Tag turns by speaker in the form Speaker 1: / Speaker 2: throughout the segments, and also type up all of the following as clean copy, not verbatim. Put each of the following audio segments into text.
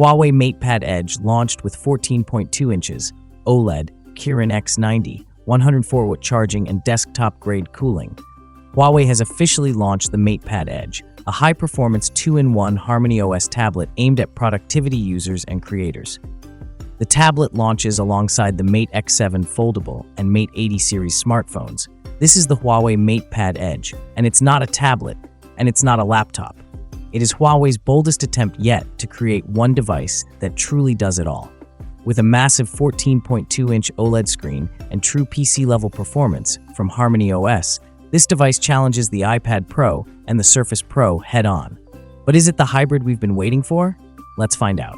Speaker 1: Huawei MatePad Edge launched with 14.2 inches OLED Kirin X90, 104-watt charging and desktop-grade cooling. Huawei has officially launched the MatePad Edge, a high-performance 2-in-1 HarmonyOS tablet aimed at productivity users and creators. The tablet launches alongside the Mate X7 foldable and Mate 80 series smartphones. This is the Huawei MatePad Edge, and it's not a tablet, and it's not a laptop. It is Huawei's boldest attempt yet to create one device that truly does it all. With a massive 14.2-inch OLED screen and true PC-level performance from HarmonyOS, this device challenges the iPad Pro and the Surface Pro head-on. But is it the hybrid we've been waiting for? Let's find out.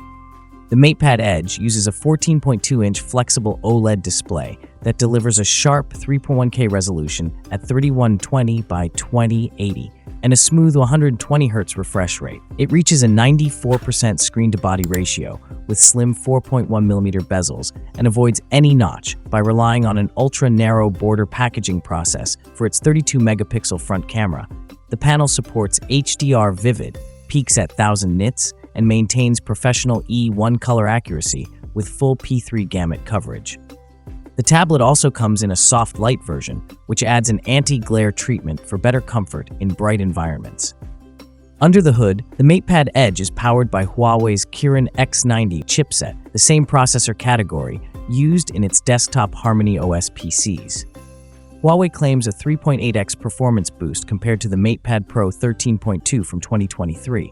Speaker 1: The MatePad Edge uses a 14.2-inch Flexible OLED display that delivers a sharp 3.1K resolution at 3120 by 2080 and a smooth 120Hz refresh rate. It reaches a 94% screen-to-body ratio with slim 4.1mm bezels and avoids any notch by relying on an ultra-narrow border packaging process for its 32-megapixel front camera. The panel supports HDR Vivid, peaks at 1000 nits, and maintains professional E1 color accuracy with full P3 gamut coverage. The tablet also comes in a soft light version, which adds an anti-glare treatment for better comfort in bright environments. Under the hood, the MatePad Edge is powered by Huawei's Kirin X90 chipset, the same processor category used in its desktop HarmonyOS PCs. Huawei claims a 3.8x performance boost compared to the MatePad Pro 13.2 from 2023.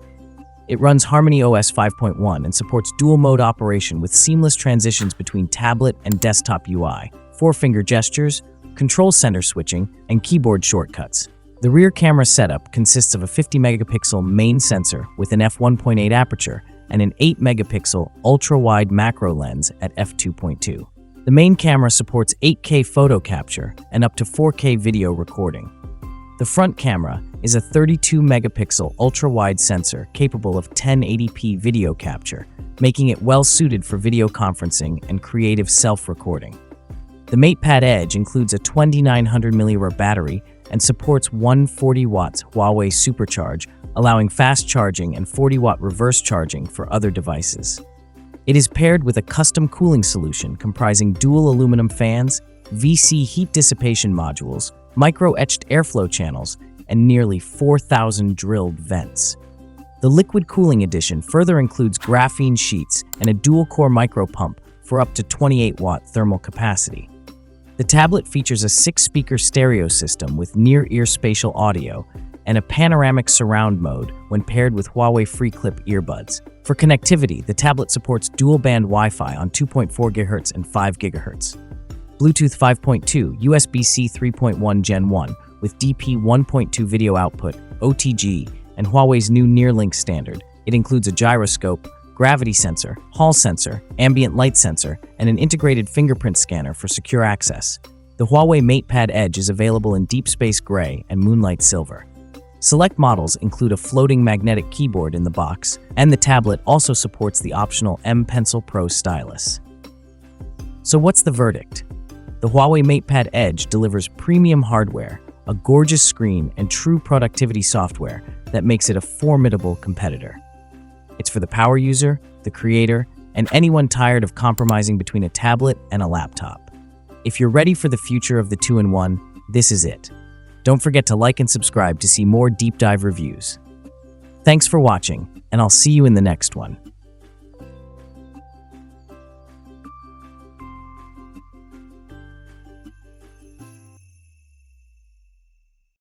Speaker 1: It runs HarmonyOS 5.1 and supports dual-mode operation with seamless transitions between tablet and desktop UI, four-finger gestures, control center switching, and keyboard shortcuts. The rear camera setup consists of a 50-megapixel main sensor with an f1.8 aperture and an 8-megapixel ultra-wide macro lens at f2.2. The main camera supports 8K photo capture and up to 4K video recording. The front camera is a 32-megapixel ultra-wide sensor capable of 1080p video capture, making it well-suited for video conferencing and creative self-recording. The MatePad Edge includes a 2900 mAh battery and supports 140 watts Huawei Supercharge, allowing fast charging and 40-watt reverse charging for other devices. It is paired with a custom cooling solution comprising dual aluminum fans, VC heat dissipation modules, micro-etched airflow channels, and nearly 4,000 drilled vents. The liquid cooling edition further includes graphene sheets and a dual-core micro pump for up to 28-watt thermal capacity. The tablet features a 6-speaker stereo system with near-ear spatial audio and a panoramic surround mode when paired with Huawei FreeClip earbuds. For connectivity, the tablet supports dual-band Wi-Fi on 2.4 GHz and 5 GHz. Bluetooth 5.2, USB-C 3.1 Gen 1 with DP 1.2 video output, OTG, and Huawei's new Nearlink standard. It includes a gyroscope, gravity sensor, hall sensor, ambient light sensor, and an integrated fingerprint scanner for secure access. The Huawei MatePad Edge is available in Deep Space Gray and Moonlight Silver. Select models include a floating magnetic keyboard in the box, and the tablet also supports the optional M Pencil Pro stylus. So what's the verdict? The Huawei MatePad Edge delivers premium hardware, a gorgeous screen, and true productivity software that makes it a formidable competitor. It's for the power user, the creator, and anyone tired of compromising between a tablet and a laptop. If you're ready for the future of the 2-in-1, this is it. Don't forget to like and subscribe to see more deep dive reviews. Thanks for watching, and I'll see you in the next one.